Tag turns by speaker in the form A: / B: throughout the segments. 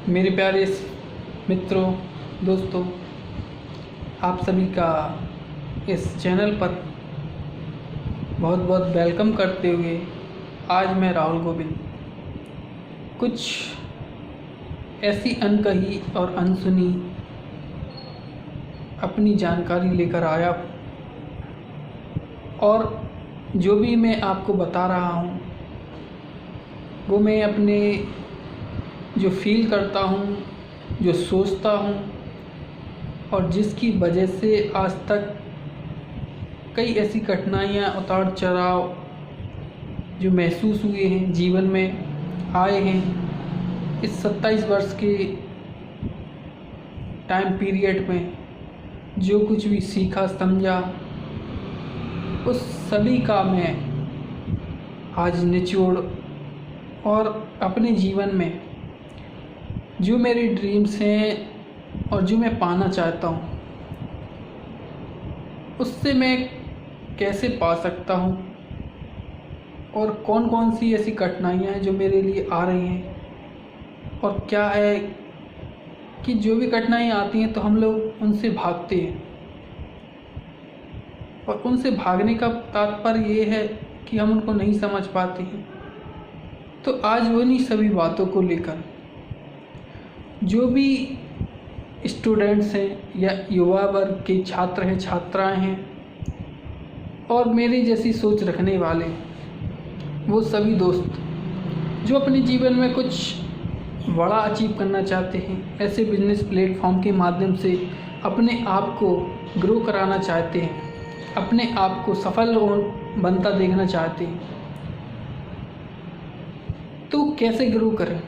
A: मेरे प्यारे मित्रों, दोस्तों, आप सभी का इस चैनल पर बहुत बहुत वेलकम करते हुए आज मैं राहुल गोविंद कुछ ऐसी अनकही और अनसुनी अपनी जानकारी लेकर आया हूँ। और जो भी मैं आपको बता रहा हूँ वो मैं अपने जो फील करता हूँ, जो सोचता हूँ और जिसकी वजह से आज तक कई ऐसी कठिनाइयाँ, उतार चढ़ाव जो महसूस हुए हैं, जीवन में आए हैं। इस 27 वर्ष के टाइम पीरियड में जो कुछ भी सीखा, समझा, उस सभी का मैं आज निचोड़ और अपने जीवन में जो मेरे ड्रीम्स हैं और जो मैं पाना चाहता हूँ उससे मैं कैसे पा सकता हूँ और कौन कौन सी ऐसी कठिनाइयाँ हैं जो मेरे लिए आ रही हैं। और क्या है कि जो भी कठिनाइयाँ आती हैं तो हम लोग उनसे भागते हैं और उनसे भागने का तात्पर्य ये है कि हम उनको नहीं समझ पाते हैं। तो आज वो उन्हीं सभी बातों को लेकर जो भी स्टूडेंट्स हैं या युवा वर्ग के छात्र हैं, छात्राएं हैं और मेरी जैसी सोच रखने वाले, वो सभी दोस्त जो अपने जीवन में कुछ बड़ा अचीव करना चाहते हैं, ऐसे बिजनेस प्लेटफॉर्म के माध्यम से अपने आप को ग्रो कराना चाहते हैं, अपने आप को सफल बनता देखना चाहते हैं, तो कैसे ग्रो करें।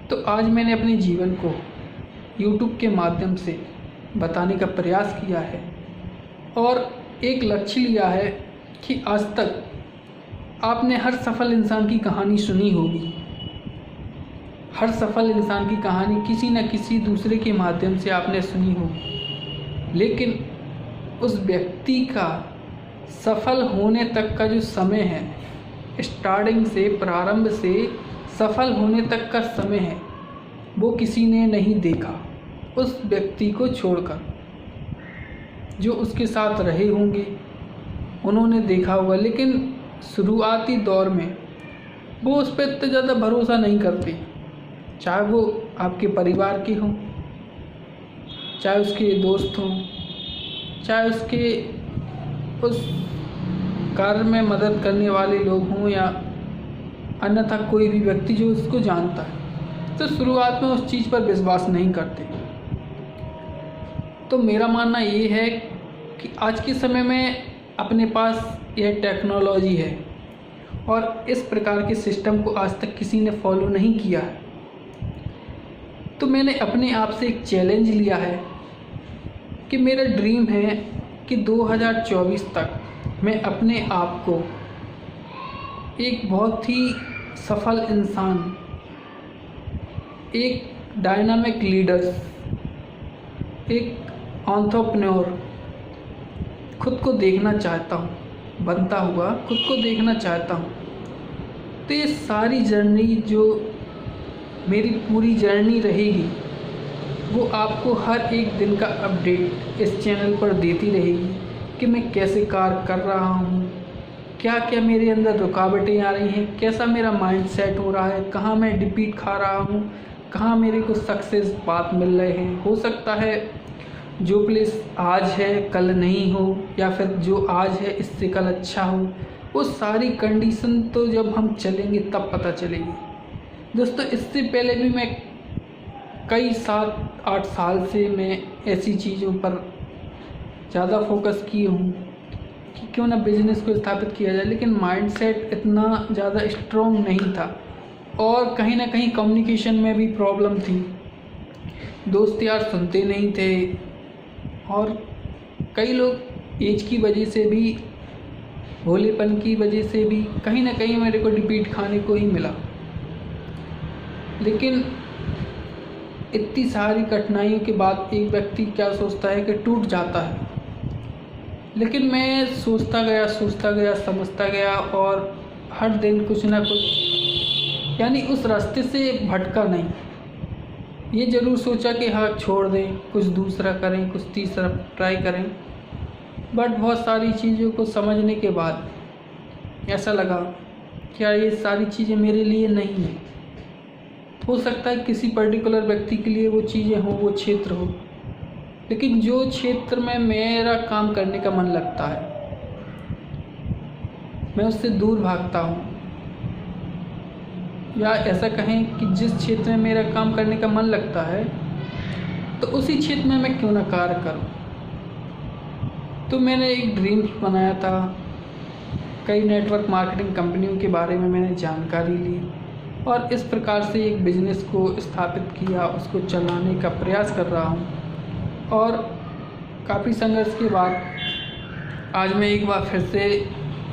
A: तो आज मैंने अपने जीवन को YouTube के माध्यम से बताने का प्रयास किया है और एक लक्ष्य लिया है कि आज तक आपने हर सफल इंसान की कहानी सुनी होगी। हर सफल इंसान की कहानी किसी न किसी दूसरे के माध्यम से आपने सुनी होगी, लेकिन उस व्यक्ति का सफल होने तक का जो समय है, स्टार्टिंग से, प्रारंभ से सफल होने तक का समय है, वो किसी ने नहीं देखा उस व्यक्ति को छोड़कर। जो उसके साथ रहे होंगे उन्होंने देखा होगा, लेकिन शुरुआती दौर में वो उस पर इतना ज़्यादा भरोसा नहीं करते, चाहे वो आपके परिवार के हों, चाहे उसके दोस्त हों, चाहे उसके उस कार्य में मदद करने वाले लोग हों या अन्यथा कोई भी व्यक्ति जो उसको जानता है। तो शुरुआत में उस चीज़ पर विश्वास नहीं करते। तो मेरा मानना ये है कि आज के समय में अपने पास यह टेक्नोलॉजी है और इस प्रकार के सिस्टम को आज तक किसी ने फॉलो नहीं किया है। तो मैंने अपने आप से एक चैलेंज लिया है कि मेरा ड्रीम है कि 2024 तक मैं अपने आप को एक बहुत ही सफल इंसान, एक डायनामिक लीडर, एक एंटरप्रेन्योर खुद को देखना चाहता हूँ, बनता हुआ खुद को देखना चाहता हूँ। तो ये सारी जर्नी जो मेरी पूरी जर्नी रहेगी वो आपको हर एक दिन का अपडेट इस चैनल पर देती रहेगी कि मैं कैसे कार्य कर रहा हूँ, क्या क्या मेरे अंदर रुकावटें आ रही हैं, कैसा मेरा माइंड सेट हो रहा है, कहाँ मैं डिफीट खा रहा हूँ, कहाँ मेरे को सक्सेस बात मिल रहे हैं। हो सकता है जो प्लेस आज है कल नहीं हो, या फिर जो आज है इससे कल अच्छा हो। वो सारी कंडीशन तो जब हम चलेंगे तब पता चलेगी। दोस्तों, इससे पहले भी मैं कई 7-8 साल से मैं ऐसी चीज़ों पर ज़्यादा फोकस किए हूँ कि क्यों ना बिजनेस को स्थापित किया जाए, लेकिन माइंडसेट इतना ज़्यादा स्ट्रॉन्ग नहीं था और कहीं ना कहीं कम्युनिकेशन में भी प्रॉब्लम थी। दोस्त यार सुनते नहीं थे और कई लोग एज की वजह से भी, भोलेपन की वजह से भी कहीं ना कहीं मेरे को डिफीट खाने को ही मिला। लेकिन इतनी सारी कठिनाइयों के बाद एक व्यक्ति क्या सोचता है कि टूट जाता है, लेकिन मैं सोचता गया, समझता गया और हर दिन कुछ ना कुछ यानी उस रास्ते से भटका नहीं। ये ज़रूर सोचा कि हाँ छोड़ दें, कुछ दूसरा करें, कुछ तीसरा ट्राई करें, बट बहुत सारी चीज़ों को समझने के बाद ऐसा लगा क्या ये सारी चीज़ें मेरे लिए नहीं हैं। हो सकता है किसी पर्टिकुलर व्यक्ति के लिए वो चीज़ें हों, वो क्षेत्र हो, लेकिन जो क्षेत्र में मेरा काम करने का मन लगता है मैं उससे दूर भागता हूँ। या ऐसा कहें कि जिस क्षेत्र में मेरा काम करने का मन लगता है तो उसी क्षेत्र में मैं क्यों ना कार्य करूं। तो मैंने एक ड्रीम बनाया था, कई नेटवर्क मार्केटिंग कंपनियों के बारे में मैंने जानकारी ली और इस प्रकार से एक बिज़नेस को स्थापित किया, उसको चलाने का प्रयास कर रहा हूं। और काफ़ी संघर्ष के बाद आज मैं एक बार फिर से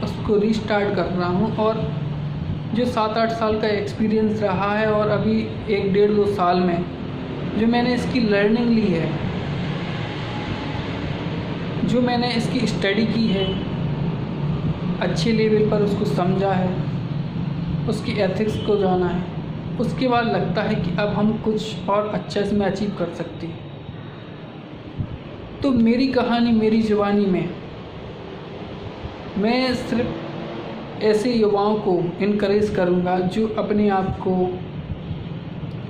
A: उसको रीस्टार्ट कर रहा हूं। और जो 7-8 साल का एक्सपीरियंस रहा है और अभी 1-1.5-2 साल में जो मैंने इसकी लर्निंग ली है, जो मैंने इसकी स्टडी की है, अच्छे लेवल पर उसको समझा है, उसकी एथिक्स को जाना है, उसके बाद लगता है कि अब हम कुछ और अच्छा इसमें अचीव कर सकते हैं। तो मेरी कहानी मेरी ज़ुबानी में मैं सिर्फ ऐसे युवाओं को इनकरेज करूंगा जो अपने आप को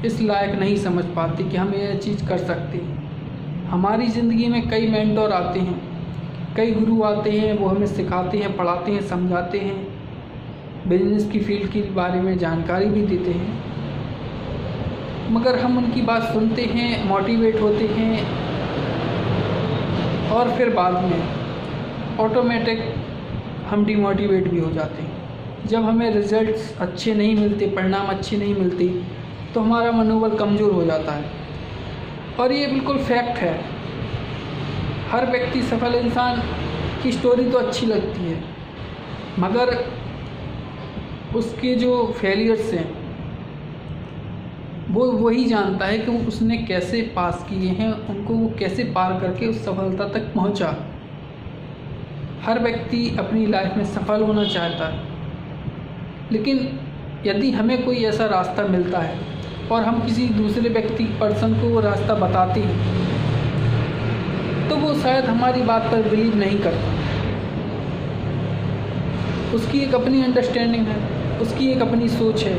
A: इस लायक नहीं समझ पाते कि हम यह चीज़ कर सकते हैं। हमारी ज़िंदगी में कई मेंटोर आते हैं, कई गुरु आते हैं, वो हमें सिखाते हैं, पढ़ाते हैं, समझाते हैं, बिजनेस की फील्ड के बारे में जानकारी भी देते हैं, मगर हम उनकी बात सुनते हैं, मोटिवेट होते हैं और फिर बाद में ऑटोमेटिक हम डिमोटिवेट भी हो जाते हैं। जब हमें रिज़ल्ट्स अच्छे नहीं मिलते, परिणाम अच्छे नहीं मिलते, तो हमारा मनोबल कमज़ोर हो जाता है। और ये बिल्कुल फैक्ट है। हर व्यक्ति, सफल इंसान की स्टोरी तो अच्छी लगती है, मगर उसके जो फेलियर्स हैं वो वही जानता है कि वो उसने कैसे पास किए हैं, उनको वो कैसे पार करके उस सफलता तक पहुंचा। हर व्यक्ति अपनी लाइफ में सफल होना चाहता है, लेकिन यदि हमें कोई ऐसा रास्ता मिलता है और हम किसी दूसरे व्यक्ति पर्सन को वो रास्ता बताते हैं तो वो शायद हमारी बात पर बिलीव नहीं करता। उसकी एक अपनी अंडरस्टैंडिंग है, उसकी एक अपनी सोच है।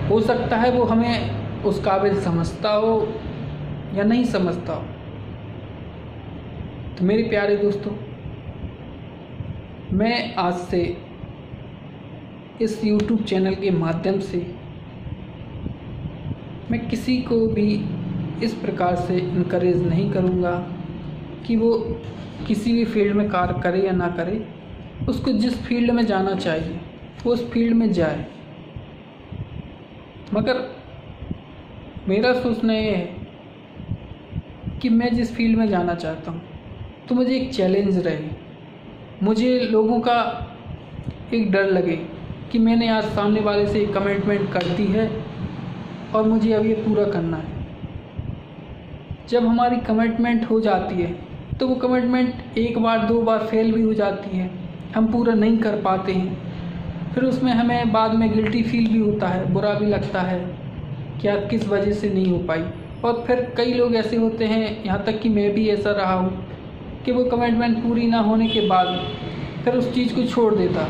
A: हो सकता है वो हमें उस काबिल समझता हो या नहीं समझता हो। तो मेरे प्यारे दोस्तों, मैं आज से इस YouTube चैनल के माध्यम से मैं किसी को भी इस प्रकार से इनकरेज नहीं करूँगा कि वो किसी भी फील्ड में कार्य करे या ना करे। उसको जिस फील्ड में जाना चाहिए वो उस फील्ड में जाए, मगर मेरा सोचना ये है कि मैं जिस फील्ड में जाना चाहता हूँ तो मुझे एक चैलेंज रहे। मुझे लोगों का एक डर लगे कि मैंने आज सामने वाले से एक कमिटमेंट कर दी है और मुझे अब ये पूरा करना है। जब हमारी कमिटमेंट हो जाती है तो वो कमिटमेंट 1 बार 2 बार फेल भी हो जाती है, हम पूरा नहीं कर पाते हैं। फिर उसमें हमें बाद में गिल्टी फील भी होता है, बुरा भी लगता है कि यार किस वजह से नहीं हो पाई। और फिर कई लोग ऐसे होते हैं, यहाँ तक कि मैं भी ऐसा रहा हूँ, कि वो कमिटमेंट पूरी ना होने के बाद फिर उस चीज़ को छोड़ देता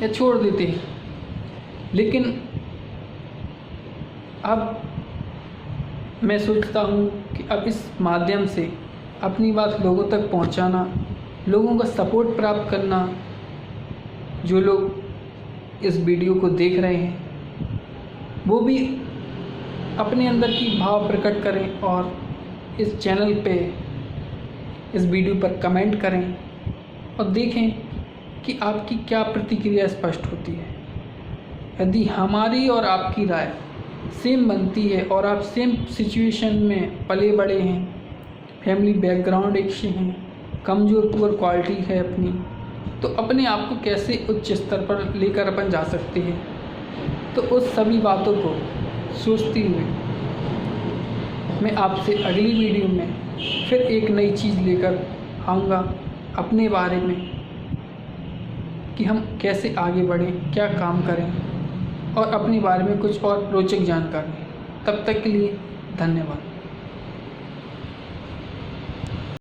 A: या छोड़ देते हैं। लेकिन अब मैं सोचता हूँ कि अब इस माध्यम से अपनी बात लोगों तक पहुँचाना, लोगों का सपोर्ट प्राप्त करना, जो लोग इस वीडियो को देख रहे हैं वो भी अपने अंदर की भाव प्रकट करें और इस चैनल पे इस वीडियो पर कमेंट करें और देखें कि आपकी क्या प्रतिक्रिया स्पष्ट होती है। यदि हमारी और आपकी राय सेम बनती है और आप सेम सिचुएशन में पले बड़े हैं, फैमिली बैकग्राउंड एक से हैं, कमज़ोर पुअर क्वालिटी है अपनी, तो अपने आप को कैसे उच्च स्तर पर लेकर अपन जा सकते हैं। तो उस सभी बातों को सोचते हुए मैं आपसे अगली वीडियो में फिर एक नई चीज़ लेकर आऊँगा अपने बारे में कि हम कैसे आगे बढ़ें, क्या काम करें और अपने बारे में कुछ और रोचक जानकारी। तब तक के लिए धन्यवाद।